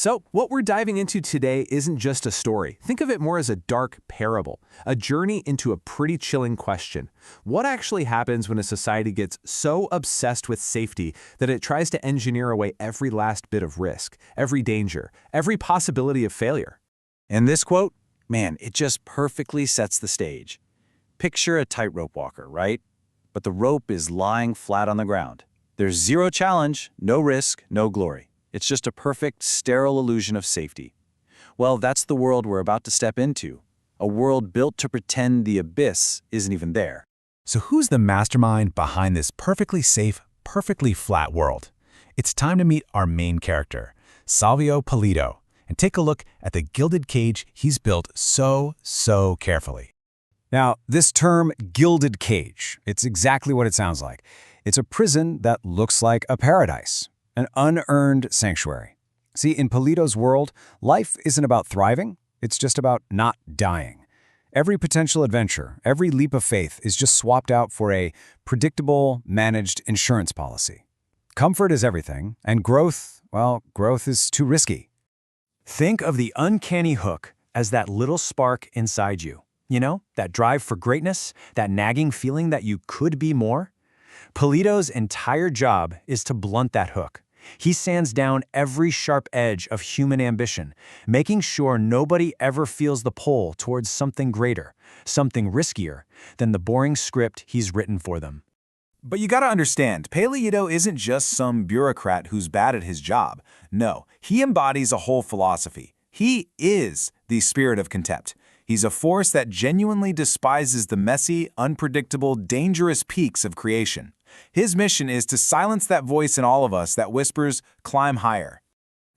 So, what we're diving into today isn't just a story. Think of it more as a dark parable, a journey into a pretty chilling question. What actually happens when a society gets so obsessed with safety that it tries to engineer away every last bit of risk, every danger, every possibility of failure? And this quote, man, it just perfectly sets the stage. Picture a tightrope walker, right? But the rope is lying flat on the ground. There's zero challenge, no risk, no glory. It's just a perfect, sterile illusion of safety. Well, that's the world we're about to step into, a world built to pretend the abyss isn't even there. So who's the mastermind behind this perfectly safe, perfectly flat world? It's time to meet our main character, Salvio Pulido, and take a look at the gilded cage he's built so carefully. Now, this term, gilded cage, it's exactly what it sounds like. It's a prison that looks like a paradise. An unearned sanctuary. See, in Pulido's world, life isn't about thriving, it's just about not dying. Every potential adventure, every leap of faith is just swapped out for a predictable, managed insurance policy. Comfort is everything, and growth, well, growth is too risky. Think of the uncanny hook as that little spark inside you. You know, that drive for greatness, that nagging feeling that you could be more. Pulido's entire job is to blunt that hook. He sands down every sharp edge of human ambition, making sure nobody ever feels the pull towards something greater, something riskier than the boring script he's written for them. But you gotta understand, Pulido isn't just some bureaucrat who's bad at his job. No, he embodies a whole philosophy. He is the spirit of contempt. He's a force that genuinely despises the messy, unpredictable, dangerous peaks of creation. His mission is to silence that voice in all of us that whispers, "Climb higher."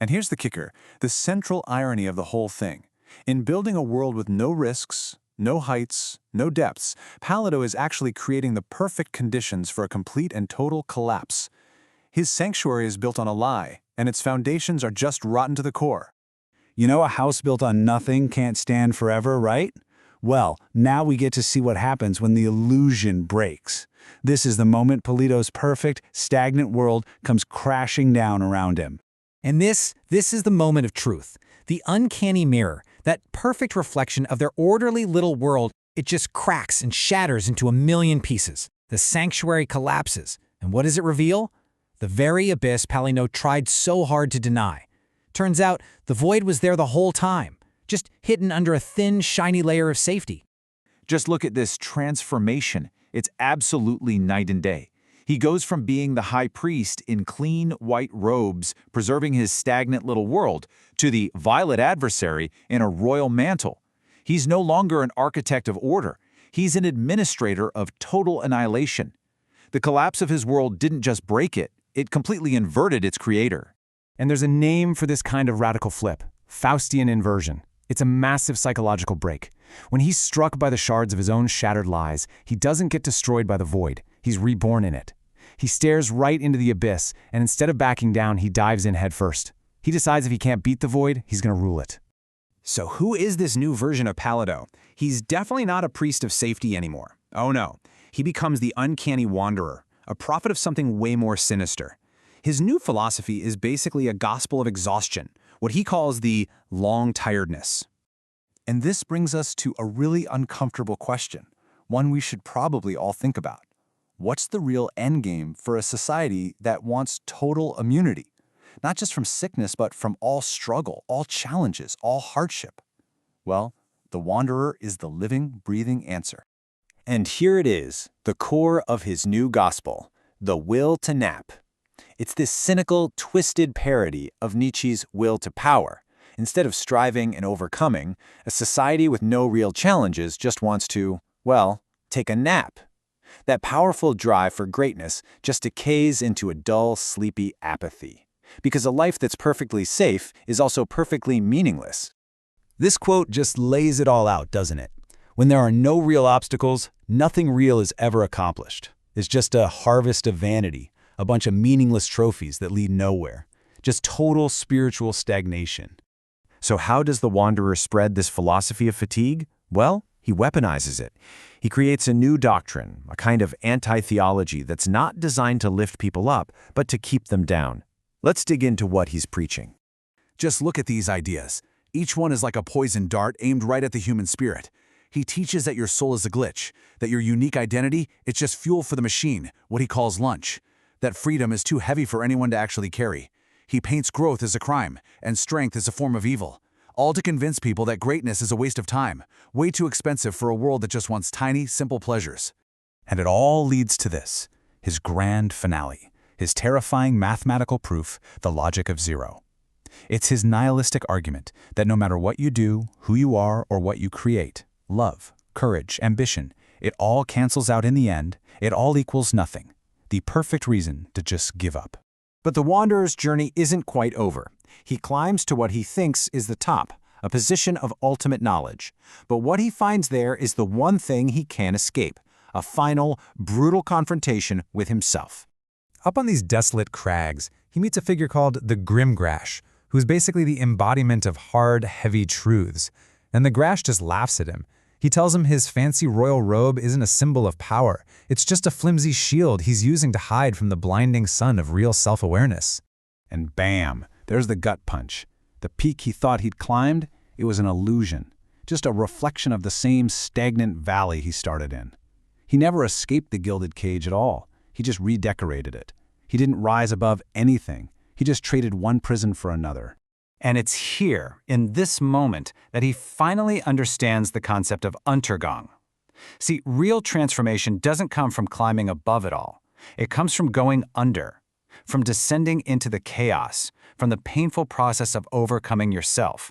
And here's the kicker, the central irony of the whole thing. In building a world with no risks, no heights, no depths, Pulido is actually creating the perfect conditions for a complete and total collapse. His sanctuary is built on a lie, and its foundations are just rotten to the core. You know, a house built on nothing can't stand forever, right? Well, now we get to see what happens when the illusion breaks. This is the moment Pulido's perfect, stagnant world comes crashing down around him. And this is the moment of truth. The uncanny mirror, that perfect reflection of their orderly little world, it just cracks and shatters into a million pieces. The sanctuary collapses. And what does it reveal? The very abyss Pulido tried so hard to deny. Turns out the void was there the whole time, just hidden under a thin, shiny layer of safety. Just look at this transformation. It's absolutely night and day. He goes from being the high priest in clean white robes, preserving his stagnant little world, to the violet adversary in a royal mantle. He's no longer an architect of order. He's an administrator of total annihilation. The collapse of his world didn't just break it, it completely inverted its creator. And there's a name for this kind of radical flip, Faustian inversion. It's a massive psychological break. When he's struck by the shards of his own shattered lies, he doesn't get destroyed by the void. He's reborn in it. He stares right into the abyss, and instead of backing down, he dives in headfirst. He decides if he can't beat the void, he's going to rule it. So who is this new version of Pulido? He's definitely not a priest of safety anymore. Oh no, he becomes the uncanny wanderer, a prophet of something way more sinister. His new philosophy is basically a gospel of exhaustion, what he calls the long tiredness. And this brings us to a really uncomfortable question, one we should probably all think about. What's the real endgame for a society that wants total immunity? Not just from sickness, but from all struggle, all challenges, all hardship. Well, the Wanderer is the living, breathing answer. And here it is, the core of his new gospel, the will to nap. It's this cynical, twisted parody of Nietzsche's will to power. Instead of striving and overcoming, a society with no real challenges just wants to, well, take a nap. That powerful drive for greatness just decays into a dull, sleepy apathy. Because a life that's perfectly safe is also perfectly meaningless. This quote just lays it all out, doesn't it? When there are no real obstacles, nothing real is ever accomplished. It's just a harvest of vanity, a bunch of meaningless trophies that lead nowhere. Just total spiritual stagnation. So how does the Wanderer spread this philosophy of fatigue? Well, he weaponizes it. He creates a new doctrine, a kind of anti-theology that's not designed to lift people up, but to keep them down. Let's dig into what he's preaching. Just look at these ideas. Each one is like a poison dart aimed right at the human spirit. He teaches that your soul is a glitch, that your unique identity, it's just fuel for the machine, what he calls lunch, that freedom is too heavy for anyone to actually carry. He paints growth as a crime, and strength as a form of evil, all to convince people that greatness is a waste of time, way too expensive for a world that just wants tiny, simple pleasures. And it all leads to this, his grand finale, his terrifying mathematical proof, the logic of zero. It's his nihilistic argument that no matter what you do, who you are, or what you create, love, courage, ambition, it all cancels out in the end, it all equals nothing. The perfect reason to just give up. But the wanderer's journey isn't quite over. He climbs to what he thinks is the top, a position of ultimate knowledge. But what he finds there is the one thing he can't escape, a final, brutal confrontation with himself. Up on these desolate crags, he meets a figure called the Grimgrash, who's basically the embodiment of hard, heavy truths. And the Grash just laughs at him. He tells him his fancy royal robe isn't a symbol of power. It's just a flimsy shield he's using to hide from the blinding sun of real self-awareness. And bam, there's the gut punch. The peak he thought he'd climbed, it was an illusion. Just a reflection of the same stagnant valley he started in. He never escaped the gilded cage at all. He just redecorated it. He didn't rise above anything. He just traded one prison for another. And it's here, in this moment, that he finally understands the concept of Untergang. See, real transformation doesn't come from climbing above it all. It comes from going under, from descending into the chaos, from the painful process of overcoming yourself.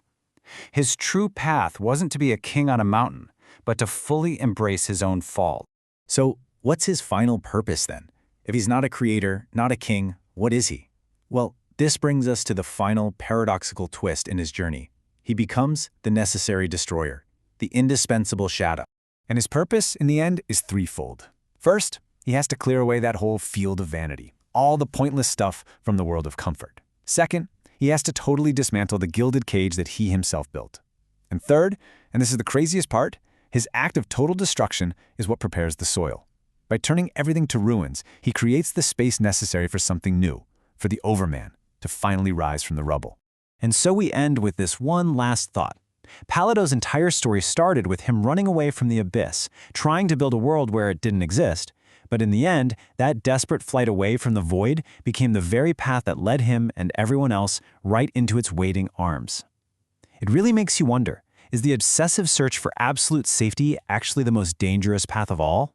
His true path wasn't to be a king on a mountain, but to fully embrace his own fall. So, what's his final purpose then? If he's not a creator, not a king, what is he? Well, this brings us to the final paradoxical twist in his journey. He becomes the necessary destroyer, the indispensable shadow. And his purpose, in the end, is threefold. First, he has to clear away that whole field of vanity, all the pointless stuff from the world of comfort. Second, he has to totally dismantle the gilded cage that he himself built. And third, and this is the craziest part, his act of total destruction is what prepares the soil. By turning everything to ruins, he creates the space necessary for something new, for the Overman to finally rise from the rubble. And so we end with this one last thought. Palado's entire story started with him running away from the abyss, trying to build a world where it didn't exist. But in the end, that desperate flight away from the void became the very path that led him and everyone else right into its waiting arms. It really makes you wonder, is the obsessive search for absolute safety actually the most dangerous path of all?